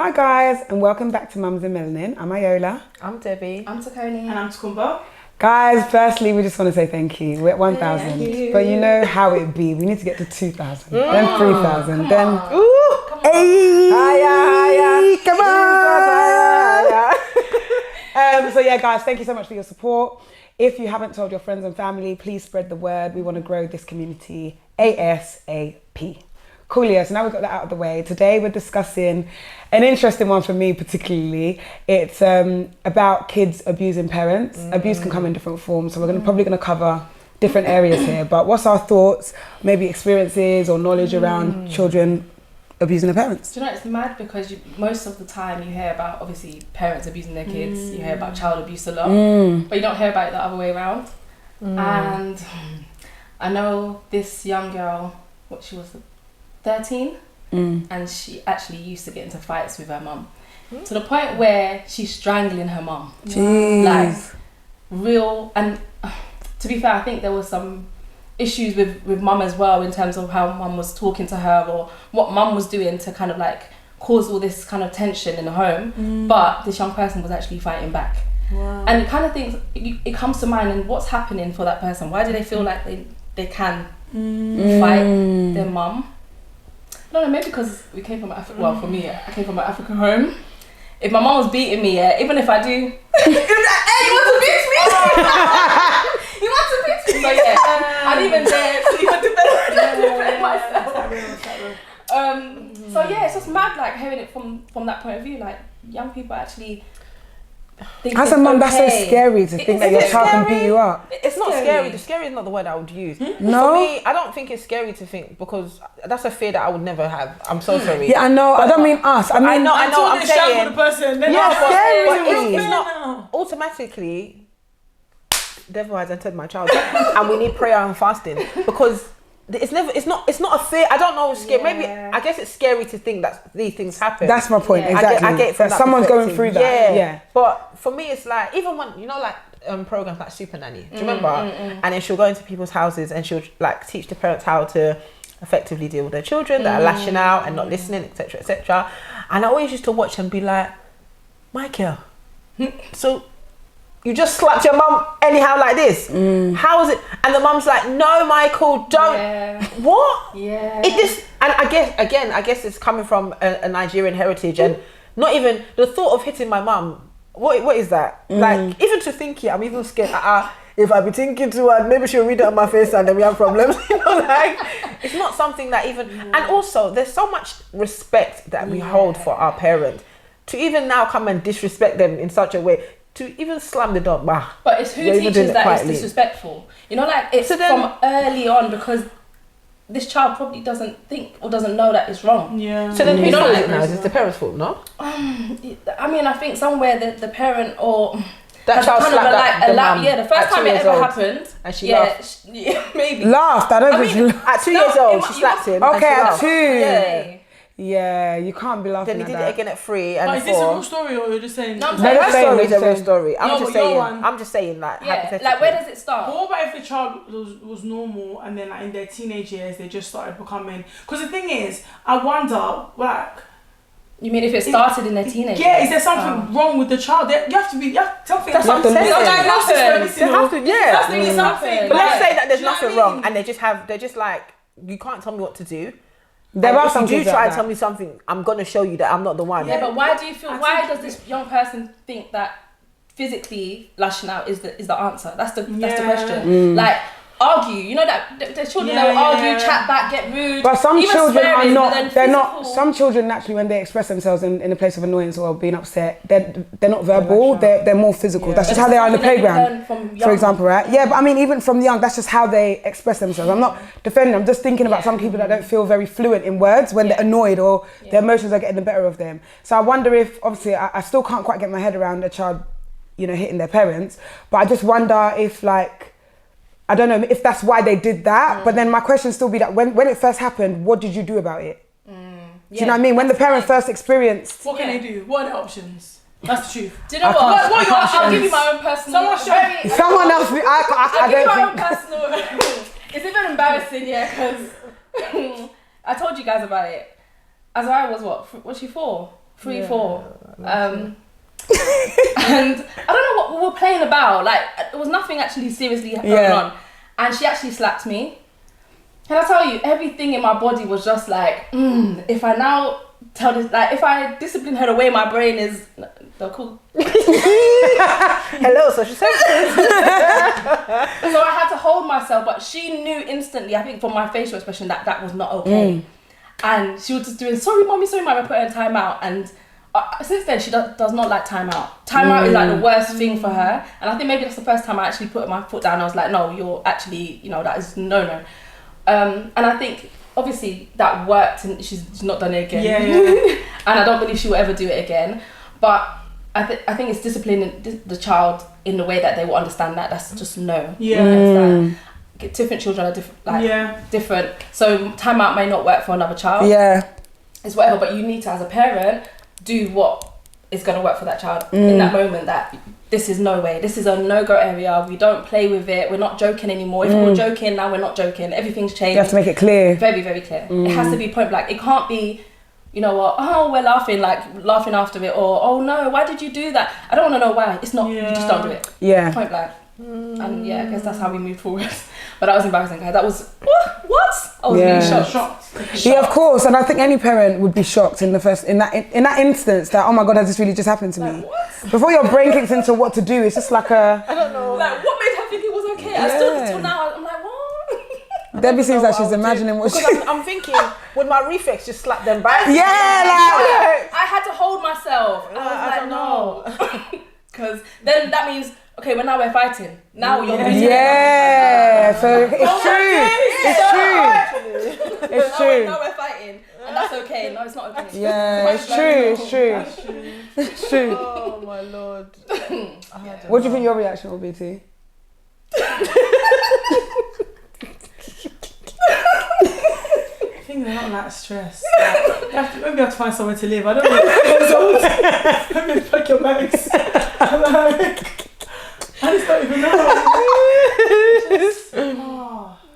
Hi guys, and welcome back to Mums in Melanin. I'm Iola. I'm Debbie. I'm Takoni. And I'm Takumba. Guys, firstly, we just want to say thank you. We're at 1,000. Thank But you know how it be. We need to get to 2,000, then 3,000, then... Ooh! Hey! Hiya! Come on! Hiya! So yeah, guys, thank you so much for your support. If you haven't told your friends and family, please spread the word. We want to grow this community ASAP. Cool, yeah, so now we've got that out of the way. Today we're discussing an interesting one for me particularly. It's about kids abusing parents. Abuse can come in different forms, so we're probably going to cover different areas here. But what's our thoughts, maybe experiences or knowledge around children abusing their parents? Do you know, it's mad because most of the time you hear about, obviously, parents abusing their kids. You hear about child abuse a lot, but you don't hear about it the other way around. And I know this young girl, what she was 13, and she actually used to get into fights with her mum to the point where she's strangling her mum. Like real. And to be fair, I think there was some issues with mum as well in terms of how mum was talking to her or what mum was doing to kind of like cause all this kind of tension in the home. But this young person was actually fighting back. And it kind of thinks it comes to mind, and what's happening for that person? Why do they feel like they can fight their mum? I don't know, maybe because we came from Africa. Well, for me, I came from an African home. If my mum was beating me, even if I do, hey, you want to beat me? You want to beat me? So yeah, I'd even dare to even defend myself. So yeah, it's just mad, like hearing it from that point of view. Like young people actually. As a mum, that's so scary to think that your child can beat you up. It's not scary. The scary is not the word I would use. No? For me, I don't think it's scary to think, because that's a fear that I would never have. I'm so sorry. Yeah, I know. I don't mean us. I mean, I know. I'm saying. The person, then Yeah, scary. But it's not automatically. Devil has entered my child, and we need prayer and fasting, because it's not a fear. I don't know. Scary. Maybe I guess it's scary to think that these things happen. That's my point. Exactly. I get it from that someone's going perspective. through that. Yeah. But for me, it's like, even when like programs like Super Nanny. Do you remember? And then she'll go into people's houses and she'll like teach the parents how to effectively deal with their children that are lashing out and not listening, etc., etc. And I always used to watch and be like, Michael, so you just slapped your mum anyhow like this? How is it? And the mum's like, no, Michael, don't. What? Yeah. And I guess it's coming from a Nigerian heritage, and not even the thought of hitting my mum. What is that? Like, even to think it, I'm even scared. If I be thinking too hard, maybe she'll read it on my face and then we have problems. You know, like, it's not something that even. And also, there's so much respect that we hold for our parents. To even now come and disrespect them in such a way, to even slam the door, but it's who teaches that it's disrespectful. You know, like it's from early on, because this child probably doesn't think or doesn't know that it's wrong. Yeah. So then whose fault is it now? Is it the parents' fault, no? I mean, I think somewhere the parent or that child slapped the mum. Yeah, the first time it ever happened, and she laughed. Maybe Laughed. I don't think at 2 years old she slapped him. Okay, at 2. Yeah. Yeah, you can't be laughing then he at did that. it again at 3 and 4. Is this a real story, or you're just saying? No, I'm saying That story is a real saying. story. I'm No, just saying, like, yeah, hypothetically. like where does it start? But what about if the child was normal, and then like in their teenage years they just started becoming? Because the thing is, I wonder, like, You mean if it started in their teenage? yeah, is there something wrong with the child? You have to something. That's what I'm saying. Diagnosis for everything. They have to, yeah. That's really something. But let's say that there's Do you know nothing what I wrong, mean? and they're just like, you can't tell me what to do. There are some if you kids do try like and tell that. me something, I'm gonna show you that I'm not the one. Yeah, but why do you feel? Why does this young person think that physically lashing out is the answer? That's the question. Like, argue. You know that the children they'll argue, chat back, get rude. But some even children are swearing, but not. then They're not. physical. Some children naturally, when they express themselves in a place of annoyance or being upset, they're not verbal. They're more physical. Yeah. That's just how they are in the Something that you playground, learn from young. for example, right? Yeah, but I mean, even from young, that's just how they express themselves. I'm not defending. I'm just thinking about some people that don't feel very fluent in words when they're annoyed or their emotions are getting the better of them. So I wonder if, obviously, I still can't quite get my head around a child, hitting their parents. But I just wonder if, like, I don't know if that's why they did that, but then my question still be that when it first happened, what did you do about it? Do you know what I mean? When the parent first experienced... What can they do? What are their options? That's the truth. Do you know what? What are your I'll give you options? my own personal... Someone else... I I'll give you my own don't think... personal... It's even embarrassing, yeah, because I told you guys about it. Azariah was what? Was she 4? 3, 4. And I don't know what we were playing about. Like, it was nothing actually seriously going on. And she actually slapped me. Can I tell you, everything in my body was just like, if I now tell this, like, if I discipline her the way my brain is, they're cool. Hello, social services. So I had to hold myself, but she knew instantly, I think from my facial expression, that that was not okay. And she was just doing, sorry, mommy, I put her in timeout. And since then, she does not like timeout. Timeout is like the worst thing for her. And I think maybe that's the first time I actually put my foot down. I was like, no, you're actually, that is no. And I think obviously that worked, and she's not done it again. And I don't believe she will ever do it again. But I think it's disciplining the child in the way that they will understand that. That's just no. Different children are different. So timeout may not work for another child. It's whatever, but you need to, as a parent, do what is going to work for that child in that moment. That this is no way. This is a no-go area. We don't play with it. We're not joking anymore. If we're joking, now we're not joking. Everything's changed. You have to make it clear. Very, very clear. It has to be point blank. It can't be, we're laughing after it, or, oh no, why did you do that? I don't want to know why. It's not, you just don't do it. Point blank. And I guess that's how we move forward. But that was embarrassing, guys. That was, what? I was really shocked. Yeah, of course. And I think any parent would be shocked in that instance that, oh my God, has this really just happened to me? What? Before your brain kicks into what to do, it's just like I don't know. Like, what made her think it was okay? I still, till now, I'm like, what? Debbie seems like she's imagining what she... I'm thinking, would my reflex just slap them back? Yeah, like... I had to hold myself. I was like, no. Because then that means, okay, well now we're fighting. Now you're beating so it's true. It's true. Now we're fighting. And that's okay. No, it's not okay. Yeah, it's true. It's true. Oh my Lord. What do you think your reaction will be to? I think they're not that stressed. Maybe you have to find somewhere to live. I don't know. Maybe pack your bags. I just don't even know.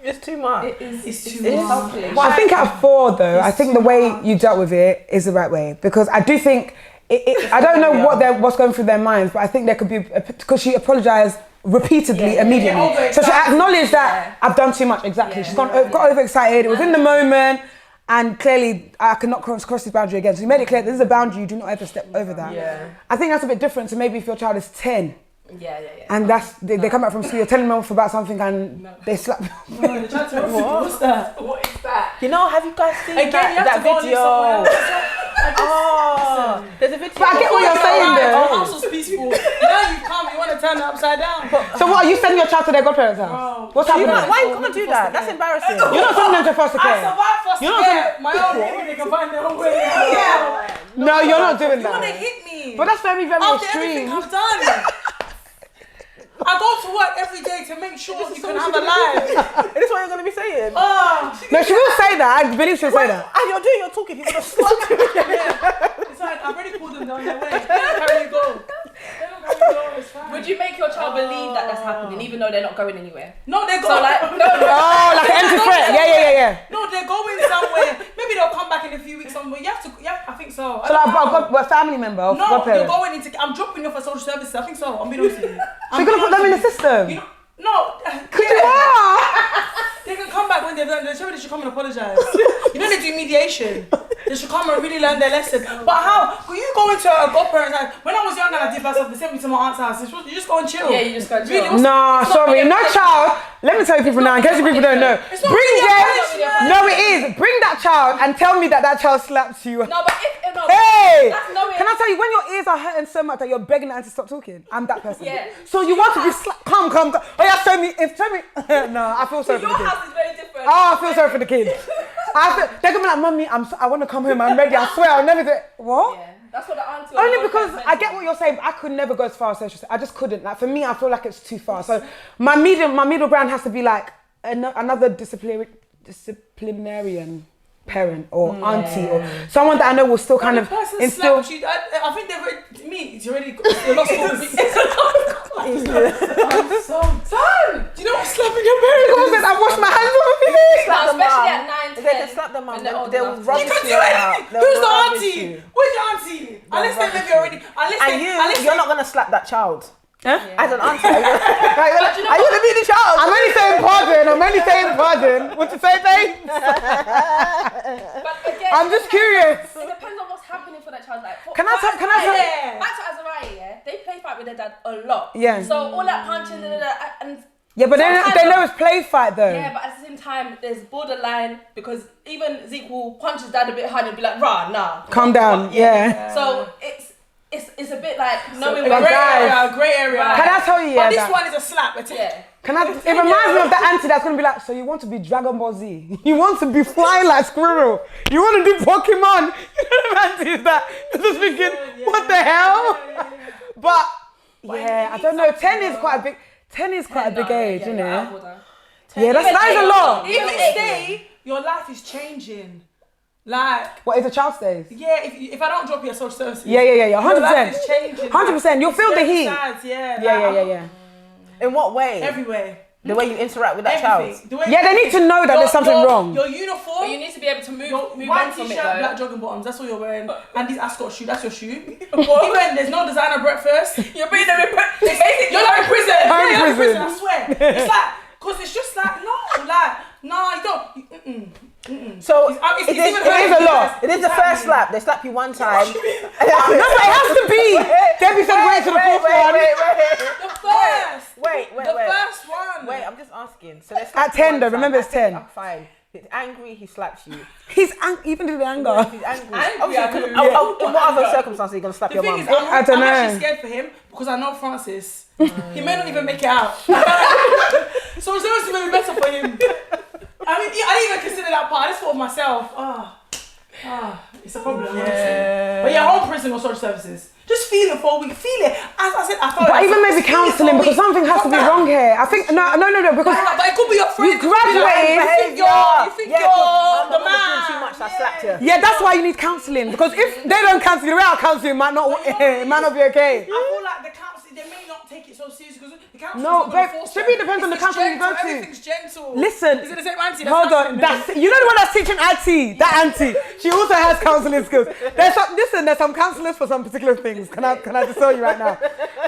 It's too much. It's too much. Well, I think at 4 though, I think the way you dealt with it is the right way, because I do think I don't know what's going through their minds, but I think there could be, because she apologised repeatedly, immediately. So she acknowledged that I've done too much. Exactly. She's got overexcited. It was in the moment, and clearly I cannot cross this boundary again. So you made it clear this is a boundary. You do not ever step over that. I think that's a bit different to maybe if your child is 10. And that's they come back from school. You're telling them off about something, and they slap. What's that? What is that? Have you guys seen that video? There's a video. But I get what you're saying Our though. house was peaceful. Now you come, you want to turn it upside down. So what, are you sending your child to their godparents' house? What's happening? Why you can't do that? That's embarrassing. You're not sending them to foster I care. survived foster care. My own baby, they can find their own way. No, you're not doing You want to that. hit me? But that's very, very After everything extreme. I've done. I go to work every day to make sure you can have a life. Is this what you're going to be saying? No, she will say that. I believe she'll say that. And you're doing your talking, you're going to slap you. It's like, I've already called them down their way. Carry you go. It's fine. Would you make your child believe that that's happening, even though they're not going anywhere? No, they're So going. like, Oh, like an empty threat. Yeah. No, they're going somewhere. Maybe they'll come back in a few weeks somewhere. You have to, I think so. So like, we're a family member. No, you're godparents. going into. I'm dropping you off at social services. I think so. I'm being honest with you. So you're gonna put them in the system? You know, no. You are. They can come back when they've done. They should come and apologise. You know they do mediation. They should come and really learn their lesson. But how? Could you go into a godparent? Like, when I was young and I did that stuff, they sent me to my aunt's house. You just go and chill. Yeah, you just go and chill. Really, No, sorry, no child. Let me tell you people now, in case you people don't know. It's not Bring really a them. punishment. No, it is. Bring that child and tell me that child slapped you. No, but Hey! that's no way. Can I tell you, when your ears are hurting so much that you're begging her to stop talking? I'm that person. Yeah. So you want to be slapped? Come. Oh yeah, show me. No, I feel sorry for the Your kids. house is very different. Oh, I feel sorry for the kids. They're gonna be like, Mummy, I want to come home. I'm ready. I swear, I'll never do it. What? Yeah, that's what the auntie. Only because I get what you're saying, but I could never go as far as social. I just couldn't. Like for me, I feel like it's too far. So my middle ground has to be like another disciplinarian parent or auntie or someone that I know will still kind of instill. I think they've already, to me, it's already lost all I'm so done. Do you know what slapping your parents? Because I wash my hands off of you. Slap the Especially mum. at 9, If they 10, can slap the mum, when they're old they'll enough. rub You the can do shit out. anything. They'll Who's the rub auntie? you. Where's your auntie? Unless they maybe already. And you're not gonna slap that child. Huh? As an auntie, are you gonna be the child? I'm only saying pardon. What you say, babe? But again, I'm just curious. It depends on what's happening for that child. Like, Can I tell? Yeah. Back to Azariah, yeah? They play fight with their dad a lot. Yeah. So all that punching, and Yeah, but they know it's play fight though. yeah, but at the same time, there's borderline because even Zeke will punch his dad a bit hard and be like, rah, nah. Calm down. Yeah. So it's a bit like knowing A when grey area. Can I tell you? But Yeah. this that- one is a slap. yeah. It reminds me of the auntie that's gonna be like, so you want to be Dragon Ball Z? You want to be flying like squirrel? You want to do Pokemon? You know the aunties that you're just thinking, what the hell? But yeah, I don't know. 10 is quite a big. 10 is quite a big age, isn't it? Yeah, that is a lot. Even stay, your life is changing. Like, What, if the child stays? yeah, if I don't drop you at social services, Yeah, your life 100%. is changing. 100%. You'll feel the Very heat. sad, yeah. Yeah. In what way? Everywhere. The way you interact with that child. Everything. The way Yeah, they need to know that there's something wrong. Your uniform, But you need to be able to move on white from it t-shirt, though. black jogging bottoms, that's what you're wearing. And these ascot shoe, that's your shoe. Even there's no designer breakfast. You're being them in prison. You're not in prison. I'm in You're not in prison. prison, I swear. It's like, because it's just like, no, you don't. So It's it even it is a lot. It is the first slap. They slap you one time. No, but it has to be. Debbie said wait to the fourth one. The first. Wait. The first one. Wait, I'm just asking. So they slap At you 10 one though, time. remember it's 10. Fine. He's angry, he slaps you. He's even to the anger. He's angry. Angry, Obviously, yeah. in what other circumstances are you going to slap The your thing mum? is, I don't I'm know. actually scared for him because I know Francis. He may not even make it out. So it's always going to be better for him. I mean, I didn't even consider that part. I just thought of myself. It's a problem. Honestly. But yeah, home prison or social services. Just feel it for a week. Feel it. As I said, I felt But like even maybe counselling because something has to be wrong here. I think no because But it could be your friend. You graduated. You think you're the man. Too much, I slapped her. yeah, that's why you need counselling because if they don't counsel you, without counselling, it might not be okay. I feel like the counselling, they may not take it so seriously because the counselling. No, babe, should be depends on the counselling you go to. Everything's gentle. Listen, Is it the same auntie? hold on. You know the one that's teaching IT. That auntie, she also has counselling skills. There's some counsellors for some particular things. Can I just tell you right now?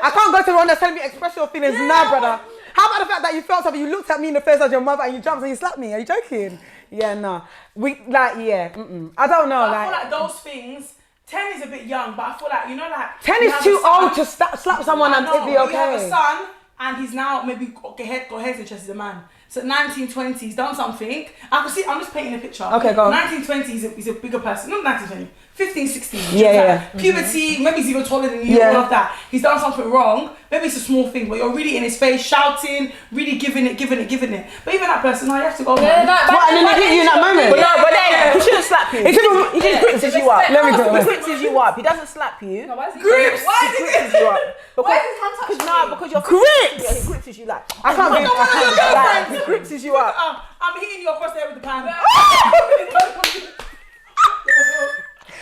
I can't go to the one that's telling me express your feelings. Nah, brother. How about the fact that you felt something? You looked at me in the face as your mother and you jumped and you slapped me. Are you joking? Yeah, no. I don't know. I feel like those things. 10 is a bit young, but I feel like 10 you is have too a son. old to slap someone and it'd be You have a okay. son, and he's now maybe got heads and chest as a man. So 1920, he's done something. I can see. I'm just painting a picture. Okay, go on. 1920, he's a bigger person. Not 1920. 15, 16. Yeah. Puberty, maybe he's even taller than you, all of that. He's done something wrong. Maybe it's a small thing, but you're really in his face, shouting, really giving it. But even that person, you have to go. Yeah, What, and then they hit you in that moment? But then he shouldn't slap you. He just grips you up. Let me do it. He grips you up. He doesn't slap you. No, why is he Grips. Why is He he grips you up. Why is his hand touching me? Because you're Grips? Yeah, he grips you like. I can't be. Like, he grips you up. I'm hitting you across there with the pan.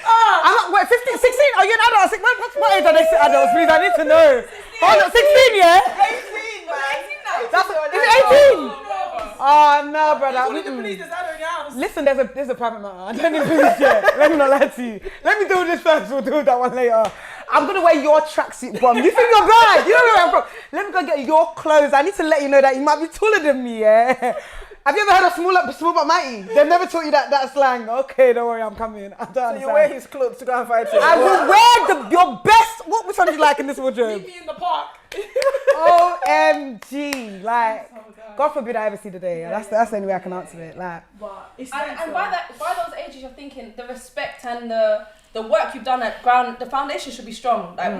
I'm not, wait, 15, 16? Are you an adult? What age are they adults? Please, I need to know. Hold on, 16, yeah? 18, man. Is it 18? Oh, no, brother. Calling the police, there's adult in your house. Listen, there's a private matter. I don't need police yet. Let me not lie to you. Let me do this first. We'll do that one later. I'm gonna wear your tracksuit, bum. You think you're bad? You don't know where I'm from. Let me go get your clothes. I need to let you know that you might be taller than me, yeah? Have you ever heard of small but mighty? They've never taught you that slang. Okay, don't worry, I'm coming. I don't So understand. you wear his clothes to go and fight him. I will wear your best. Which one do you like in this wardrobe? Meet me in the park. OMG, like, God forbid I ever see the day. That's the only way I can answer it. Like, But it's And by those ages, you're thinking the respect and the work you've done at ground, the foundation should be strong. Like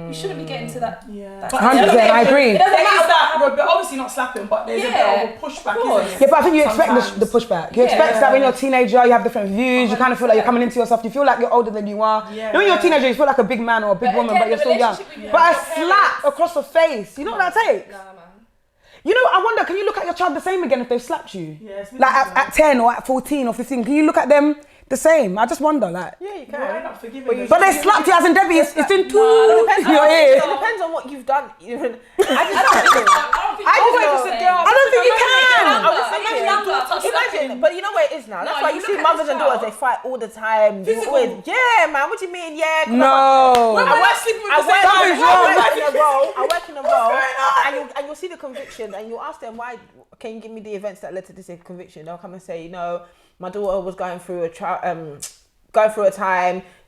we shouldn't be getting to that. Yeah. that 100%, I agree. It doesn't There is matter. that, but obviously not slapping, but there's a bit of a pushback, isn't it? yeah, but I think you expect Sometimes. the pushback. You expect that when you're a teenager, you have different views. You kind of feel like you're coming into yourself. You feel like you're older than you are. Yeah. You know, when you're a teenager, you feel like a big man or a big But woman, again, but you're the still young. relationship with But a your slap across the face, you know what that takes? Nah, man. You know, I wonder, can you look at your child the same again if they've slapped you? Yeah, it's like at 10 or at 14 or 15, can you look at them the same? I just wonder, like. Yeah, you You can. end up forgiving them. But they slapped you as in Debbie, it's in It your ear. depends on what you've done. Even I just I don't think you can. I was thinking, imagine, but you know where it is now. That's why you see mothers and daughters, they fight all the time. Yeah, man. What do you mean? Yeah. No. I work in a role, and you'll see the conviction, and you'll ask them, why? Can you give me the events that led to this conviction? They'll come and say, you know, my daughter was going through a time.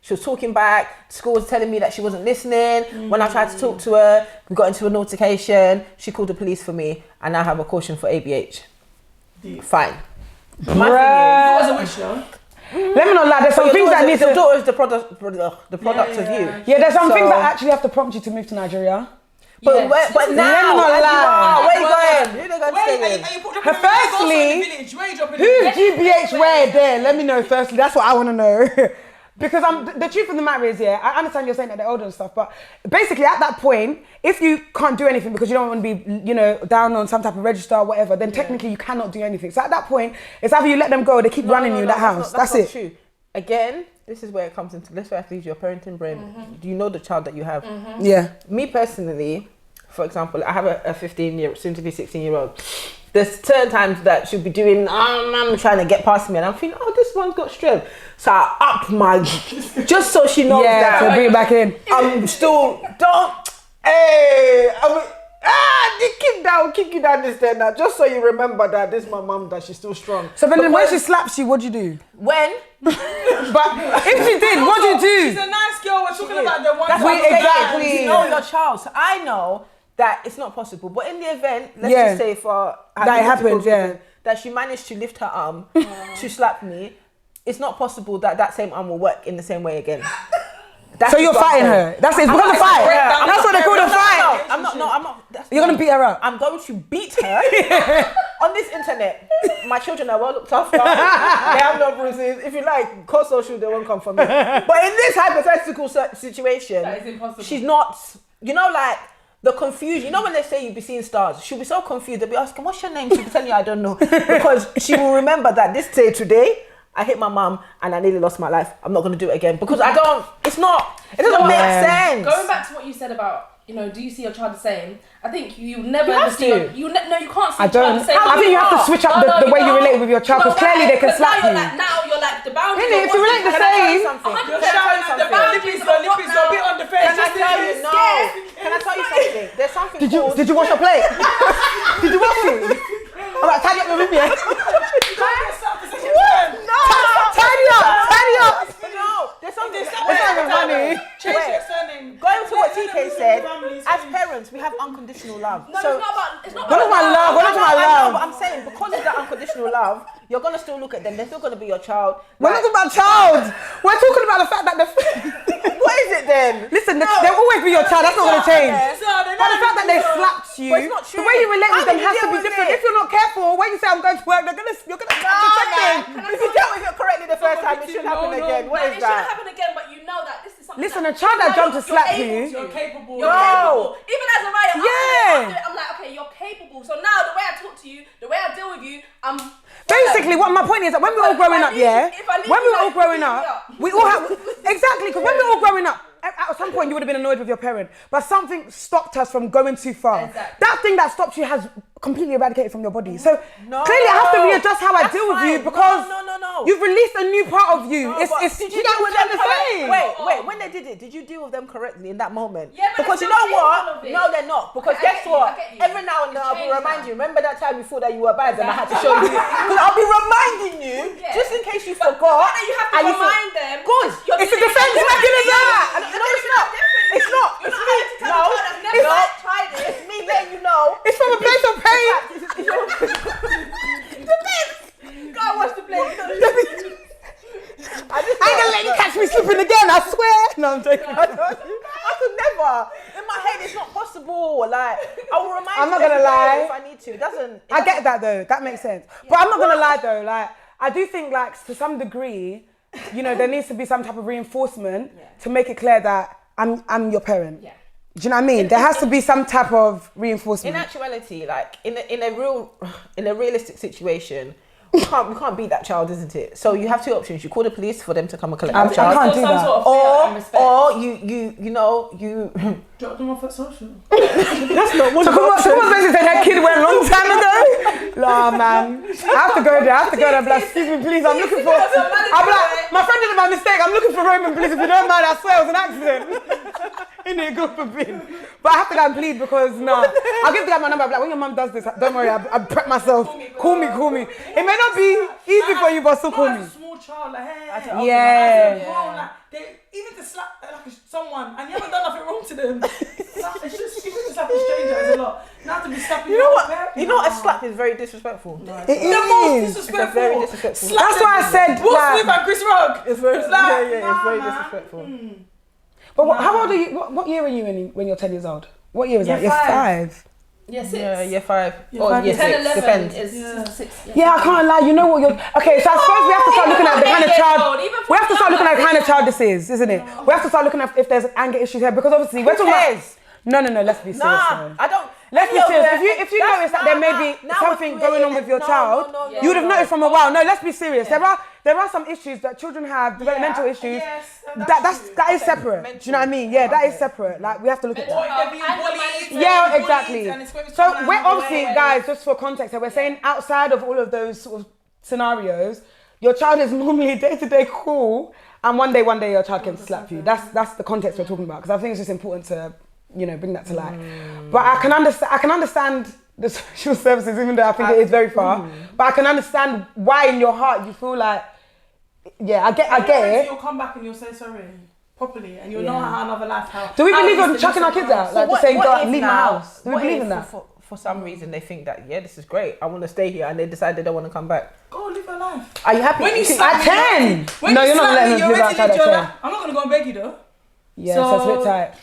She was talking back. School was telling me that she wasn't listening. When I tried to talk to her, we got into an altercation. She called the police for me, and I have a caution for ABH. Fine. My thing is, It was a witch, though. Let me not lie, there's some things that need to... The daughter is the product of you. Yeah, there's some things that actually have to prompt you to move to Nigeria. But now, where are you going? Who they going to stay with? Firstly, who's GBH where there? Let me know firstly. That's what I want to know. Because the truth of the matter is, I understand you're saying that they're older and stuff, but basically at that point, if you can't do anything because you don't want to be, you know, down on some type of register or whatever, then technically you cannot do anything. So at that point, it's either you let them go or they keep running you in that house. That's it. True. Again, this is where it comes into, this where I have to use your parenting brain. Do you know the child that you have? Yeah. Me personally, for example, I have a 15-year, soon to be 16-year-old. There's certain times that she'll be doing, I'm trying to get past me, and I'm thinking, this one's got strength. So I up my, just so she knows that. to bring it back in. I'm still, kick you down this day now, just so you remember that this is my mum, that she's still strong. So then when she slaps you, what do you do? When? But if she did, what do you do? She's a nice girl, we're talking about the one. That's what I'm saying. Exactly. You know your child. So I know that it's not possible. But in the event, let's just say for that happens, that she managed to lift her arm to slap me, it's not possible that that same arm will work in the same way again. So you're fighting her. That's it. It's because of fight. That's what they call the fight. I'm not. You're gonna beat her up. I'm going to beat her on this internet. My children are well looked after. They have no bruises. If you like, call social, they won't come for me. But in this hypothetical situation, that is impossible. She's not. You know, like the confusion. You know when they say you'll be seeing stars, she'll be so confused. They'll be asking, "What's your name?" She'll be telling you, "I don't know," because she will remember that this day today, I hit my mum and I nearly lost my life. I'm not going to do it again because I don't, it doesn't make sense. Going back to what you said about, you know, do you see your child the same? I think you never You have see to. you can't see I your child don't. the same. I think you have to switch up the way you relate with your child because clearly they can slap you. Now you're like the boundaries. Really, if you relate the same. You're shouting at the boundaries, your lips are a bit on the face. Can I tell you? No. Can I tell you something? There's something called... Did you wash your plate? Did you wash it? I'm like, tidy up the room, yeah? What? No! Tidy up! No! There's something... It's not even funny. Change your surname. Going to what TK said, as parents, we have unconditional love. No, So, it's not What is my love? What is my I know, love? but I'm saying, because of that unconditional love, you're going to still look at them. They're still going to be your child. We're not talking about child. We're talking about the fact that What is it then? listen, they'll always be your child. That's not going to change. Yeah. But the fact that they slapped you, But it's not true. the way you relate with How them can you has to deal be with different. it? If you're not careful, when you say I'm going to work, you're gonna check them. If you dealt with it correctly the first time, it should happen again. What is It shouldn't that? happen again, but you know that this is something. Listen, a child that jumped to slap you. You're capable. You're capable. Even as a Raya, Yeah. I'm like, okay, you're capable. So now the way I talk to you, the way I deal with you, I'm. Basically, what my point is that when we were all growing up, if I leave when we you, were all like, growing you up, up. we all have exactly because when we were all growing up, at some point you would have been annoyed with your parent, but something stopped us from going too far. Exactly. That thing that stopped you has completely eradicated from your body. So No. clearly, I have to readjust how I That's deal with you fine. because No. you've released a new part of you. No, It's but it's did you deal don't with understand them the correctly? same. Wait, when they did it, did you deal with them correctly in that moment? Yeah, but because they're you know still capable what? of it. No, they're not. Because I guess get you, what? I get you. Every now and then It's I'll be changed remind now. you. Remember that time you thought that you were bad and I had to show you? Because I'll be reminding you Yeah. just in case you But forgot. the fact that you have to and you remind them. Good. you're It's a doing it defense differently. mechanism. No, it's not. It's not. You're It's not me. having to tell No. a child that's never It's tried it. It's me letting you know. It's from a place of pain. Go watch the play. I ain't gonna let you catch me slipping again. I swear. No, I'm joking. I could never. In my head, it's not possible. Like, I will remind I'm you not gonna every day lie. if I need to. It doesn't. I get that though. That makes sense. But I'm not gonna lie though. Like I do think like to some degree, you know, there needs to be some type of reinforcement to make it clear that I'm your parent. Yeah. Do you know what I mean? There has to be some type of reinforcement. In actuality, like in a realistic situation, we can't beat that child, isn't it? So you have two options. You call the police for them to come and collect the child, I can't do that. or you Drop them off at social. That's not one of the options. Someone's basically saying that kid went a long time ago. Nah, man. I have to go there. I have to go there. I'm like, excuse me, please. I'm looking for. I'm like, my friend did my mistake. I'm looking for Roman, please. If you don't mind, I swear it was an accident. Innit, God forbid. But I have to go and plead because I'll give the guy my number. I'm like, when your mum does this, don't worry. I prep myself. Call me. It may not be easy for you, but still call me. As a small child, like, hey. Yeah. Even to slap someone and you haven't done nothing wrong to them. It's just even to slap a stranger is a lot. Not to be slapping. You know what? You know what? A slap is very disrespectful. It The most is. disrespectful. It's very disrespectful. That's why I said. Will like- Smith and Chris Rock. It's very It's like, it's very disrespectful. But how old are you? What year are you when you're 10 years old? What year is that? Year You're five. 5. Yeah, 6. Yeah, year 5 Year or five, year 10, 6 11 depends. is 6. Yeah, I can't lie. You know what you're. Okay, so I suppose we have to start looking at the kind of child. We have to start looking at the kind of child this is, isn't it? We have to start looking at if there's anger issues here because obviously we're talking about. No. Let's be serious. Nah, though. I don't. Let's be serious. If you notice that there may be something going on with your child, you would have noticed from a while. No, let's be serious. There are some issues that children have, developmental issues. Yes, That is separate. Do you know what I mean? Yeah, that is separate. Like we have to look at Or that. if they're being bullied. Yeah, bullied exactly. and it's going to So come we're out obviously, way. guys, just for context, we're saying outside of all of those sort of scenarios, your child is normally day-to-day cool, and one day your child can slap you. That's the context we're talking about because I think it's just important to bring that to light. But I can understand the social services, even though I think it is very far. But I can understand why in your heart you feel like, yeah, I get it. You'll come back and you'll say sorry properly, and you'll know how another life. Do we believe in chucking our kids out, like just saying, "Go leave my house"? Do we believe in that? For some reason they think that this is great. I want to stay here, and they decide they don't want to come back. Go live your life. Are you happy? When you At slap 10. When No, you you're not slap letting me, us you're live ready to outside live at your 10. life. I'm not gonna go and beg you though. Yeah, so it's a bit tight.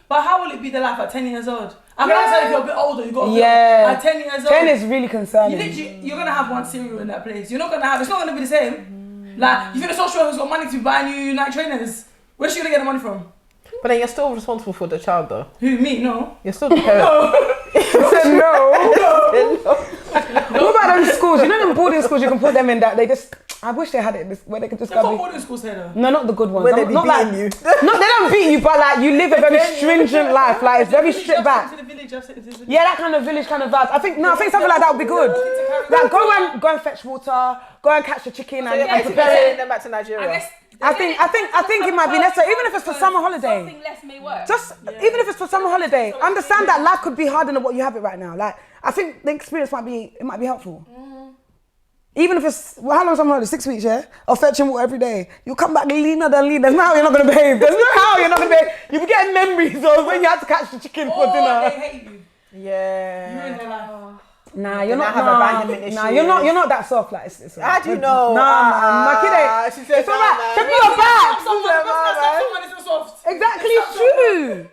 But how will it be the life at 10 years old? I can understand if you're a bit older, you got a bit Yeah. older. At 10 years old, 10 is really concerning. you're gonna have one cereal in that place. You're not gonna have. It's not gonna be the same. Like you think the social worker's got money to buy new Nike trainers? Where's she gonna get the money from? But then you're still responsible for the child, though. Who? Me? No. You're still the parent. No. What about them schools? You know them boarding schools you can put them in that they just. I wish they had it where they could just They've go. got boarding schools here though. No, not the good ones. Where they be not beating like, you. No, they don't beat you, but like you live a very stringent life. Like it's very stripped back. Yeah, that kind of village kind of vibe. I think something like that would be good. Like go and fetch water, go and catch the chicken So and you're basically prepare sending it. them back to Nigeria. I think it might be necessary, even if it's for summer holiday. Something less may work. Just even if it's for summer holiday, understand that life could be harder than what you have it right now. Like I think the experience might be helpful. Even if it's how long is summer holiday? 6 weeks, yeah. Of fetching water every day, you come back leaner than lean. There's no how you're not gonna behave. There's no how you're not gonna behave. You be getting memories of when you had to catch the chicken for dinner. They hate you. Yeah. You're in their life. Nah, you're not. have abandonment Nah, issues. you're not that soft. Like it's How do you know? Nah, my kid ain't. She said, It's alright. nah, Check man. your back. Someone isn't soft. Exactly, it's true.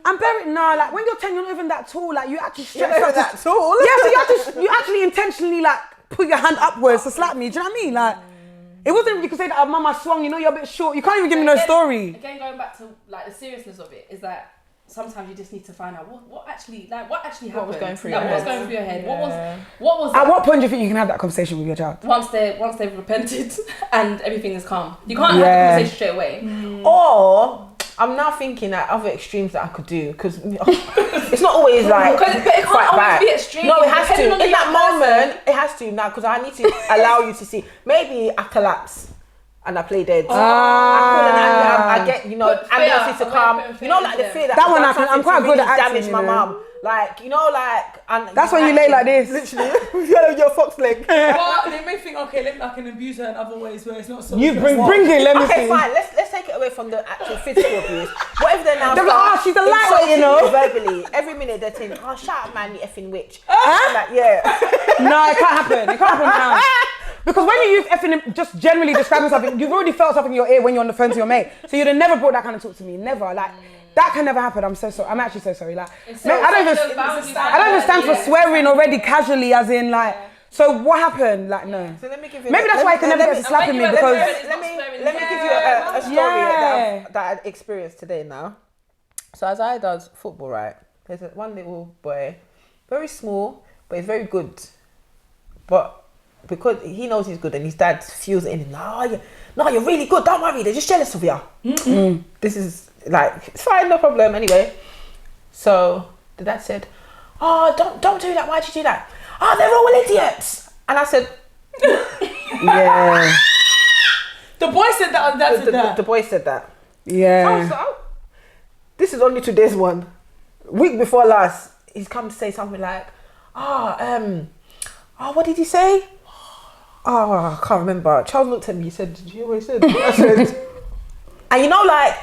I'm very like when you're 10, you're not even that tall. Like you actually You're stretch not out even to- that tall. Yeah, so you actually intentionally like put your hand upwards to slap me. Do you know what I mean? Like it wasn't you could say that oh, mama swung. You know you're a bit short. You can't even give me no story. Again, going back to like the seriousness of it is that sometimes you just need to find out what actually happened. What was going through like, your what's head? going through your head? Yeah. What was At that? what point do you think you can have that conversation with your child? Once they've repented and everything is calm. You can't have Yeah. the conversation straight away. Or I'm now thinking at other extremes that I could do because it's not always like But it can't fight always back. be extreme. No, it has to. Depending on the In that young person. moment, it has to now because I need to allow you to see. Maybe I collapse and I play dead. I call an ambulance. I get Put fear, ambulances to I'm come. putting You know, fear like the into fear that That one I've I can- done I'm quite something good at really acting, damage you my know. mum. Like and That's when you lay like this. Literally, your fox leg. But they may think, okay, I can abuse her in other ways where it's not so. You bring it. Let me Okay, see. fine. Let's take it away from the actual physical abuse. What if they're now They're like, start "Oh, she's a lightweight, you know." insulting verbally every minute they're saying, "Oh, shut up, man, you effing witch." I'm like, yeah. No, it can't happen. It can't happen now. Because when you use effing just generally describing something, you've already felt something in your ear when you're on the phone to your mate. So you'd have never brought that kind of talk to me. Never. Like that can never happen. I'm so sorry. I'm actually so sorry. Like I don't even stand for swearing already casually as in like so what happened? Like no. So let me give you. Maybe that's why I can never get to slapping me because Let me give you a story that I experienced today now. So as I does football, right, there's one little boy, very small, but he's very good. But because he knows he's good and his dad feels it in him, no, you're really good, don't worry, they're just jealous of you. This is like, it's fine, no problem, anyway. So the dad said, oh, don't do that, why'd you do that? Oh, they're all idiots. And I said, yeah. The boy said that, and that's the boy said that. Yeah. So I was like, oh, this is only today's one. Week before last, he's come to say something like, what did he say? Oh, I can't remember. Charles looked at me, he said, did you hear what he said? I said, and you know, like,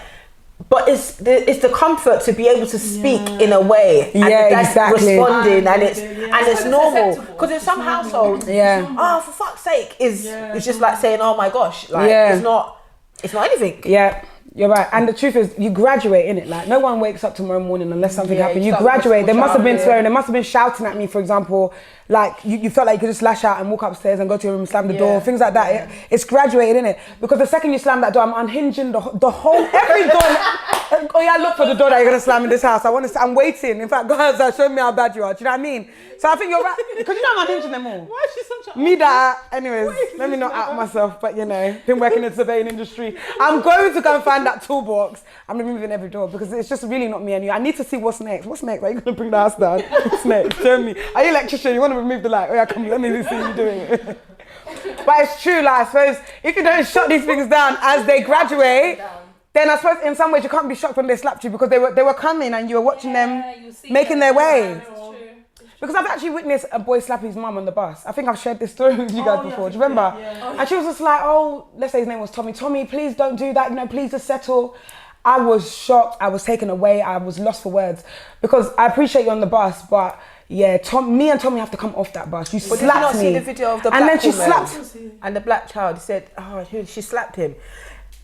but it's the comfort to be able to speak in a way, and that's exactly. responding, and it's normal. Because in some households, oh, for fuck's sake, it's just like saying, oh my gosh, like it's not anything. Yeah. You're right, and the truth is, you graduate in it. Like, no one wakes up tomorrow morning unless something happens. You graduate. There must have been swearing. There must have been shouting at me, for example. Like you felt like you could just lash out and walk upstairs and go to your room, slam the door, things like that. It's graduated in it, because the second you slam that door, I'm unhinging the whole every door. Oh yeah, look for the door that you're gonna slam in this house. I'm waiting. In fact, guys, show me how bad you are. Do you know what I mean? So I think you're right, because you know I'm unhinging them all. Why is she such a... Me that. Anyways, let me not out myself, but you know, been working in the surveying industry. I'm going to go and find that toolbox. I'm removing every door because it's just really not me and you. I need to see what's next. What's next? Are you gonna bring the house down? What's next? Show me. Are you an electrician? You want to remove the light? Oh yeah, come. Let me see you doing it. But it's true. Like, I suppose if you don't shut these things down as they graduate, then I suppose in some ways you can't be shocked when they slapped you, because they were coming and you were watching them making their way. Because I've actually witnessed a boy slap his mum on the bus. I think I've shared this story with you guys before. Do you remember? Yeah. And she was just like, oh, let's say his name was Tommy. Tommy, please don't do that. You know, please just settle. I was shocked. I was taken away. I was lost for words, because I appreciate you on the bus, but yeah, me and Tommy have to come off that bus. You slapped me. Did you not see the video of the black and then she woman? slapped, and the black child said, oh, she slapped him.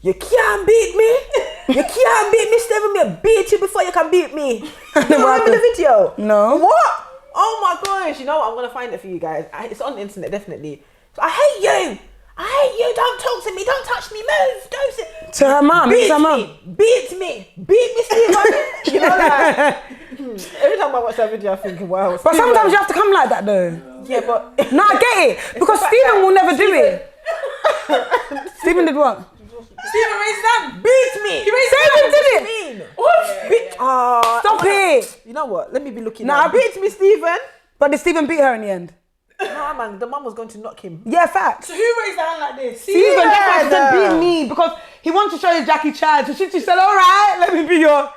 You can't beat me. You can't beat me, Stephen. Me beat you before you can beat me. You remember the video? No. What? Oh my gosh, you know what? I'm going to find it for you guys. It's on the internet, definitely. So, I hate you. I hate you. Don't talk to me. Don't touch me. Move. Don't sit. To her mum. Beat me, Stephen. You know, like, every time I watch that video, I think, wow. But sometimes you have to come like that, though. Yeah, but... No, I get it. Because Stephen will never do it. Stephen did what? Stephen raised his hand. Beat me. Stephen did it. What? Stop it. You know what? Let me be looking. Nah, now. Beat me, Stephen. But did Stephen beat her in the end? No, man. The mum was going to knock him. Yeah, facts. So who raised their hand like this? Stephen, that's why he said beat me, because he wanted to show you Jackie Chan. So she said, all right, let me be your...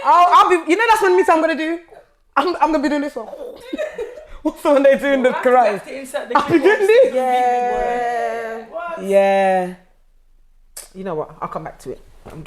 I'll be... You know that's what I'm going to do? I'm going to be doing this one. What's the one they do in the karate? I'll be doing this? Yeah. What? Yeah. You know what? I'll come back to it.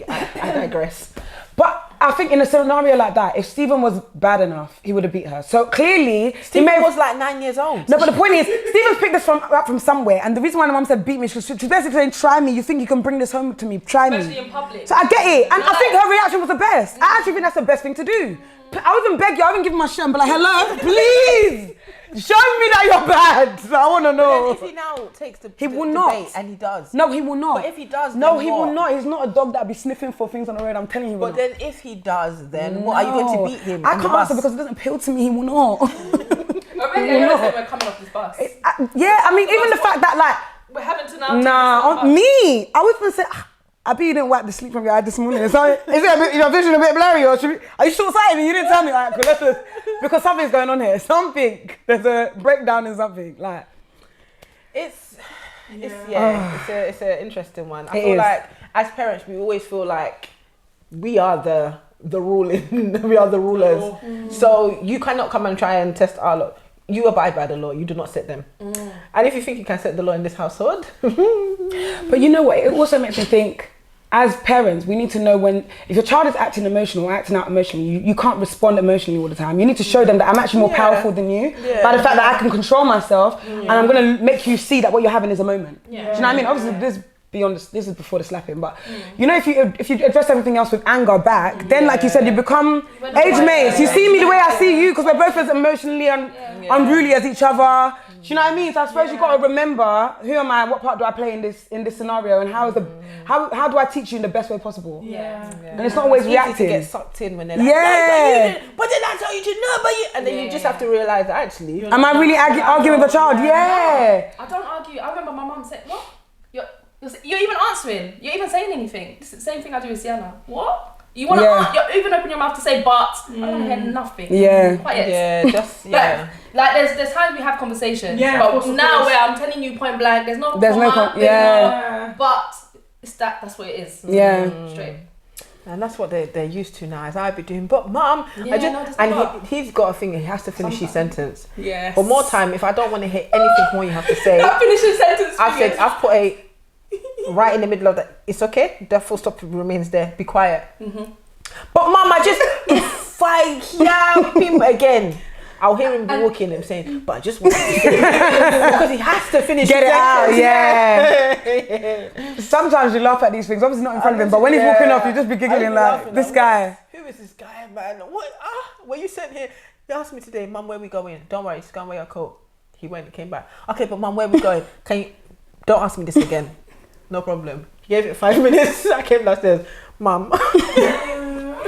I digress. But I think in a scenario like that, if Stephen was bad enough, he would have beat her. So clearly, Stephen was like 9 years old. No, but the point is, Stephen's picked this up from somewhere, and the reason why my mum said beat me, she's basically saying, try me. You think you can bring this home to me? Try me. Especially in public. So I get it, and I think her reaction was the best. I actually think that's the best thing to do. I would even beg you, I wouldn't give him my shit and be like, hello, please. Show me that you're bad. I want to know. But then if he now takes the he will debate, not. And he does. No, he will not. But if he does, no, then he what? will not. He's not a dog that'll be sniffing for things on the road. I'm telling you. But then if he does, then what are you going to beat him? I can't answer because it doesn't appeal to me. He will not. We're coming off this bus. Yeah, I mean, even the fact that like we're having to now. Nah, on me. I was gonna say. I bet you didn't wipe the sleep from your eye this morning. So is it a bit, your vision a bit blurry, or are you short-sighted? You didn't tell me. Alright, cool, because something's going on here. There's a breakdown in something. Like it's an interesting one. I feel like as parents, we always feel like we are the ruling, we are the rulers. So you cannot come and try and test our law. You abide by the law. You do not set them. And if you think you can set the law in this household, but you know what? It also makes me think. As parents, we need to know when, if your child is acting emotional or acting out emotionally, you can't respond emotionally all the time. You need to show them that I'm actually more powerful than you by the fact that I can control myself and I'm going to make you see that what you're having is a moment. Do you know what I mean? Obviously, this is before the slapping, but you know, if you address everything else with anger back, then like you said, you become age mates. You see me the way I see you, because we're both as emotionally unruly as each other. Do Do you know what I mean? So I suppose you've got to remember, who am I? What part do I play in this scenario? And how do I teach you in the best way possible? Yeah. And it's not always Easy reacting. to get sucked in when they're like, but then I tell you to know, and then you just have to realise that actually. Am I really arguing with the child? Yeah. I don't argue. I remember my mum said, "What? You're even answering. You're even saying anything. It's the same thing I do with Sienna. What? You want to? You even open your mouth to say but. I don't hear nothing. Yeah. Quiet. Yeah. Just Like there's times we have conversation. Yeah, but of course, now where I'm telling you point blank, there's no but that's what it is. Yeah. Straight. And that's what they're used to now, as I be doing. But mum, he's got a thing. He has to finish his sentence. Yeah. Or more time, if I don't want to hear anything more, you have to say. That finishing sentence. I've put a right in the middle of that. It's okay. The full stop remains there. Be quiet. But mum, if I hear him again, I'll hear him walking and saying, but I just want to because he has to finish. Get it out, yeah. Sometimes you laugh at these things, obviously not in front of him, but when he's walking off, you just be giggling like, this guy. Who is this guy, man? What? Were you sent here? He asked me today, mum, where we going? Don't worry, just go and wear your coat. He went and came back. Okay, but mum, where we going? Don't ask me this again. No problem. He gave it 5 minutes. I came downstairs. Mum.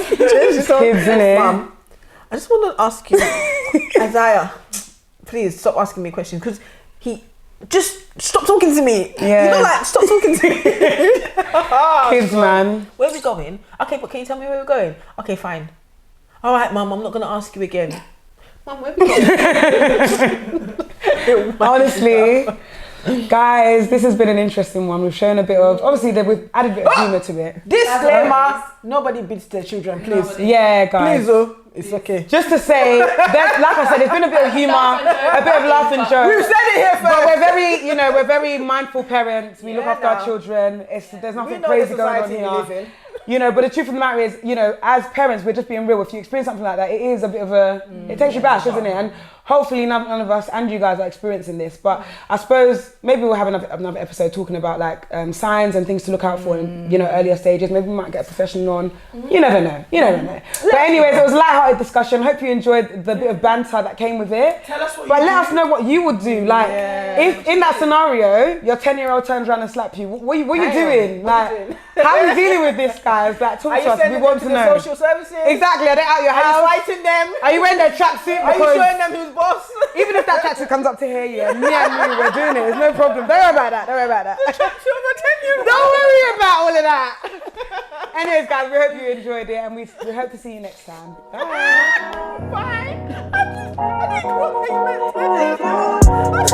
Kids, innit? Mum, I just want to ask you, Isaiah, please stop asking me questions because he just stop talking to me. Yeah. You know, like stop talking to me. Kids, man. Where are we going? Okay, but can you tell me where we're going? Okay, fine. All right, mum, I'm not going to ask you again. Mum, where are we going? Honestly, guys, this has been an interesting one. We've shown a bit of, obviously we've added a bit of humour to it. Disclaimer, nobody beats their children, please. Nobody. Yeah, guys. Please, it's okay. Just to say, like I said, there's been a bit of humour, a bit of laugh and joke. We've said it here first. But we're very mindful parents. We look after our children. There's nothing crazy going on here. But the truth of the matter is, as parents, we're just being real. If you experience something like that, it is a bit of it takes you back, doesn't it? And hopefully none of us and you guys are experiencing this. But I suppose maybe we'll have another episode talking about like signs and things to look out for in earlier stages. Maybe we might get a professional on. You never know. But anyways, it was a light-hearted discussion. Hope you enjoyed the bit of banter that came with it. Tell us what but let us know what you would do. Like if in that scenario, your 10-year-old turns around and slaps you, what are you doing? Like how are you dealing with this, guys? Like talk to us. We want to know. Social services? Exactly. Are they out your house? Are you fighting them? Are you wearing their tracksuit? Are you showing them who's boss? Even if that tracksuit comes up to here, me and you, we're doing it. It's no problem. Don't worry about that. Don't worry about all of that. Anyways, guys, we hope you enjoyed it, and we hope to see you next time. Bye. Bye. I didn't know what you meant.